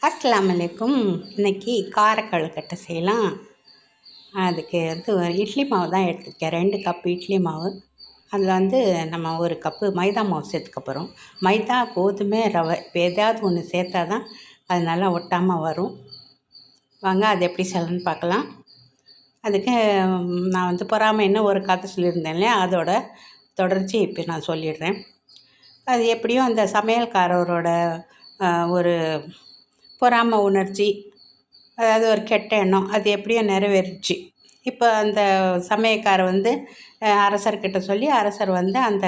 அஸ்ஸலாமு அலைக்கும். இன்றைக்கி காரக்கொழுக்கட்டை செய்யலாம். அதுக்கு இட்லி மாவு தான் எடுத்துருக்கேன். 2 கப்பு இட்லி மாவு. அதில் நம்ம 1 கப்பு மைதா மாவு சேர்த்துக்க போகிறோம். மைதா, கோதுமை, ரவை இப்போ ஏதாவது ஒன்று சேர்த்தா தான் அது நல்லா ஒட்டாமல் வரும். வாங்க அது எப்படி செய்யலான்னு பார்க்கலாம். அதுக்கு நான் பொறாமை என்ன ஒரு கதை சொல்லியிருந்தேன் இல்லையா, அதோட தொடர்ச்சி இப்போ நான் சொல்லிடுறேன். அது எப்படியும் அந்த சமையல்காரரோட ஒரு பொறாமை உணர்ச்சி, அதாவது ஒரு கெட்ட எண்ணம், அது எப்படியோ நிறைவேறிச்சு. இப்போ அந்த சமயக்காரர் அரசர்கிட்ட சொல்லி அரசர் அந்த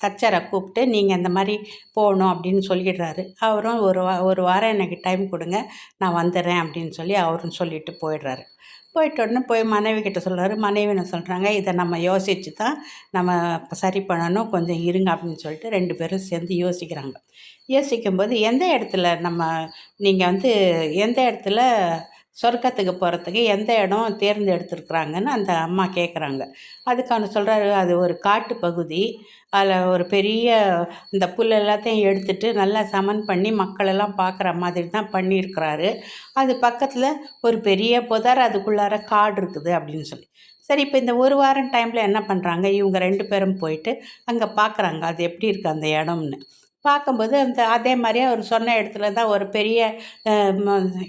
தச்சரை கூப்பிட்டு நீங்கள் இந்த மாதிரி போகணும் அப்படின்னு சொல்லிடுறாரு. அவரும் ஒரு வாரம் எனக்கு டைம் கொடுங்க, நான் வந்துடுறேன் அப்படின்னு சொல்லி அவரும் சொல்லிட்டு போயிடுறாரு. போயிட்டோடனே போய் மனைவி கிட்ட சொல்கிறாரு. மனைவி என்ன சொல்கிறாங்க, இதை நம்ம யோசித்து தான் நம்ம சரி பண்ணணும், கொஞ்சம் இருங்க அப்படின்னு சொல்லிட்டு 2 பேரும் சேர்ந்து யோசிக்கிறாங்க. யோசிக்கும்போது எந்த இடத்துல நீங்கள் எந்த இடத்துல சொர்க்கத்துக்கு போகிறதுக்கு எந்த இடம் தேர்ந்தெடுத்துருக்குறாங்கன்னு அந்த அம்மா கேட்குறாங்க. அதுக்கு அவன் சொல்கிறாரு, அது ஒரு காட்டு பகுதி, அதில் ஒரு பெரிய இந்த புல் எல்லாத்தையும் எடுத்துகிட்டு நல்லா சமன் பண்ணி மக்களெல்லாம் பார்க்குற மாதிரி தான் பண்ணியிருக்கிறாரு. அது பக்கத்தில் ஒரு பெரிய புதர், அதுக்குள்ளார காடு இருக்குது அப்படின்னு சொல்லி. சரி, இப்போ இந்த ஒரு வாரம் டைமில் என்ன பண்ணுறாங்க, இவங்க 2 பேரும் போயிட்டு அங்கே பார்க்குறாங்க அது எப்படி இருக்குது அந்த இடம்னு. பார்க்கும்போது அதே மாதிரியே அவர் சொன்ன இடத்துல தான் ஒரு பெரிய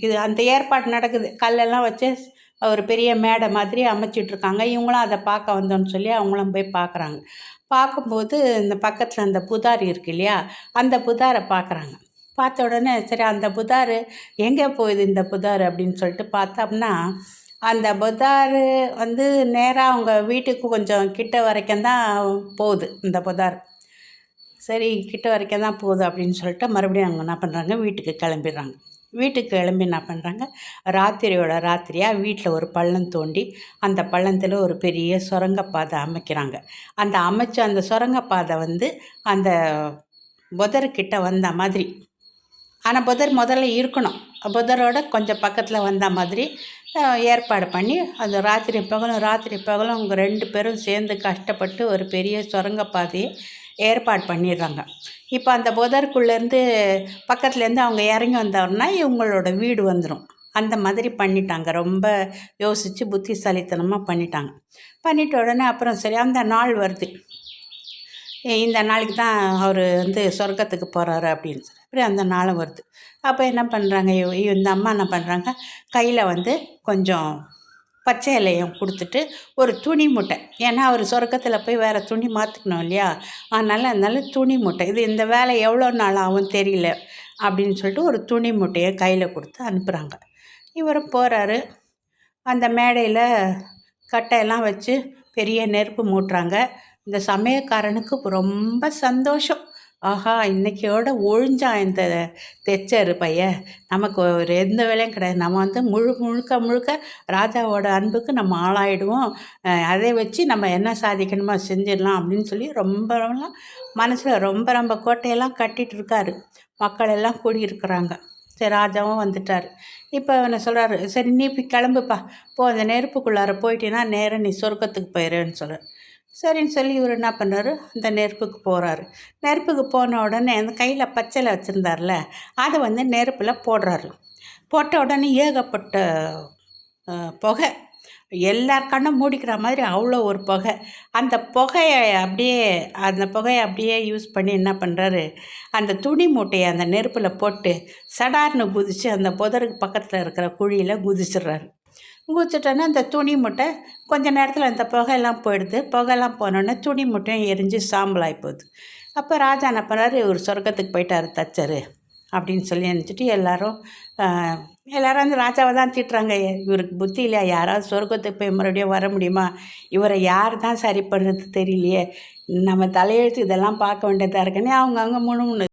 இது அந்த ஏற்பாடு நடக்குது. கல்லெல்லாம் வச்சு ஒரு பெரிய மேடை மாதிரி அமைச்சிட்ருக்காங்க. இவங்களும் அதை பார்க்க வந்தோன்னு சொல்லி அவங்களும் போய் பார்க்குறாங்க. பார்க்கும்போது இந்த பக்கத்தில் அந்த புதார் இருக்கு இல்லையா, அந்த புதாரை பார்க்குறாங்க. பார்த்த உடனே சரி அந்த புதார் எங்கே போகுது இந்த புதார் அப்படின்னு சொல்லிட்டு பார்த்தோம்னா, அந்த புதார் நேராக அவங்க வீட்டுக்கு கொஞ்சம் கிட்ட வரைக்கும் தான் போகுது இந்த புதார். சரி கிட்ட வரைக்கும் தான் போகுது அப்படின்னு சொல்லிட்டு மறுபடியும் அவங்க என்ன பண்ணுறாங்க, வீட்டுக்கு கிளம்பிடுறாங்க. வீட்டுக்கு கிளம்பி என்ன பண்ணுறாங்க, ராத்திரியோட ராத்திரியாக வீட்டில் ஒரு பள்ளம் தோண்டி அந்த பள்ளத்தில் ஒரு பெரிய சுரங்கப்பாதை அமைக்கிறாங்க. அந்த சுரங்கப்பாதை அந்த புதர்கிட்ட வந்த மாதிரி, ஆனால் புதர் முதல்ல இருக்கணும், புதரோட கொஞ்சம் பக்கத்தில் வந்த மாதிரி ஏற்பாடு பண்ணி அந்த ராத்திரி பகலும் அவங்க 2 பேரும் சேர்ந்து கஷ்டப்பட்டு ஒரு பெரிய சுரங்கப்பாதையை ஏற்பாடு பண்ணிடுறாங்க. இப்போ அந்த புதருக்குள்ளேருந்து பக்கத்துலேருந்து அவங்க இறங்கி வந்தோன்னா இவங்களோட வீடு வந்துடும். அந்த மாதிரி பண்ணிட்டாங்க. ரொம்ப யோசித்து புத்திசாலித்தனமாக பண்ணிட்டாங்க. பண்ணிட்ட உடனே அப்புறம் சரி அந்த நாள் வருது, இந்த நாளைக்கு தான் அவர் சொர்க்கத்துக்கு போகிறாரு அப்படின்னு சொல்லி அப்படி அந்த நாளும் வருது. அப்போ என்ன பண்ணுறாங்க, இந்த அம்மா என்ன பண்ணுறாங்க, கையில் கொஞ்சம் பச்சை இலையும் கொடுத்துட்டு ஒரு துணி மூட்டை, ஏன்னா அவர் சொர்க்கத்தில் போய் வேறு துணி மாற்றிக்கணும் இல்லையா, அதனால துணி மூட்டை, இது இந்த வேலை எவ்வளோ நாள் ஆகும் தெரியல அப்படின்னு சொல்லிட்டு ஒரு துணி மூட்டையை கையில் கொடுத்து அனுப்புகிறாங்க. இவரும் போகிறாரு. அந்த மேடையில் கட்டையெல்லாம் வச்சு பெரிய நெருப்பு மூட்டுறாங்க. இந்த சமயக்காரனுக்கு ரொம்ப சந்தோஷம். ஆஹா, இன்றைக்கியோட ஒழிஞ்சான் இந்த தைச்சர் பையன், நமக்கு ஒரு எந்த வேலையும் கிடையாது, நம்ம முழுக்க ராஜாவோட அன்புக்கு நம்ம ஆளாயிடுவோம், அதை வச்சு நம்ம என்ன சாதிக்கணுமோ செஞ்சிடலாம் அப்படின்னு சொல்லி ரொம்ப மனசில் ரொம்ப கோட்டையெல்லாம் கட்டிகிட்டு இருக்காரு. மக்கள் எல்லாம் கூடியிருக்கிறாங்க. சரி, ராஜாவும் வந்துட்டார். இப்போ என்ன சொல்கிறாரு, சரி நீ இப்போ கிளம்புப்பா, அந்த நெருப்புக்குள்ளார போயிட்டீங்கன்னா நேராக நீ சொர்க்கத்துக்கு போயிடுன்னு சொல்கிறார். சரின்னு சொல்லி இவர் என்ன பண்ணுறாரு, அந்த நெருப்புக்கு போகிறாரு. நெருப்புக்கு போன உடனே அந்த கையில் பச்சையில் வச்சுருந்தார்ல, அதை நெருப்பில் போடுறாரு. போட்ட உடனே ஏகப்பட்ட புகை, எல்லார் கண்ணும் மூடிக்கிற மாதிரி அவ்வளோ ஒரு புகை. அந்த புகையை அப்படியே யூஸ் பண்ணி என்ன பண்ணுறாரு, அந்த துணி மூட்டையை அந்த நெருப்பில் போட்டு சடார்னு குதித்து அந்த புதருக்கு பக்கத்தில் இருக்கிற குழியில் குதிச்சிடுறாரு. குதிச்சிட்டோன்னா அந்த துணி மூட்டை கொஞ்ச நேரத்தில் அந்த புகையெல்லாம் போயிடுது. புகையெல்லாம் போனோடனே துணி மூட்டையும் எரிஞ்சு சாம்பலாகி போகுது. அப்போ ராஜா என்ன பண்ணுறாரு, இவர் சொர்க்கத்துக்கு போயிட்டார் தச்சர் அப்படின்னு சொல்லி நினச்சிட்டு எல்லாரும் ராஜாவை தான் திட்டுறாங்க. இவருக்கு புத்தி இல்லையா, யாராவது சொர்க்கத்துக்கு போய் மறுபடியும் வர முடியுமா, இவரை யார் தான் சரி பண்ணுறது தெரியலையே, நம்ம தலையெழுத்து இதெல்லாம் பார்க்க வேண்டியதாக இருக்குன்னு அவங்க முணுமுணு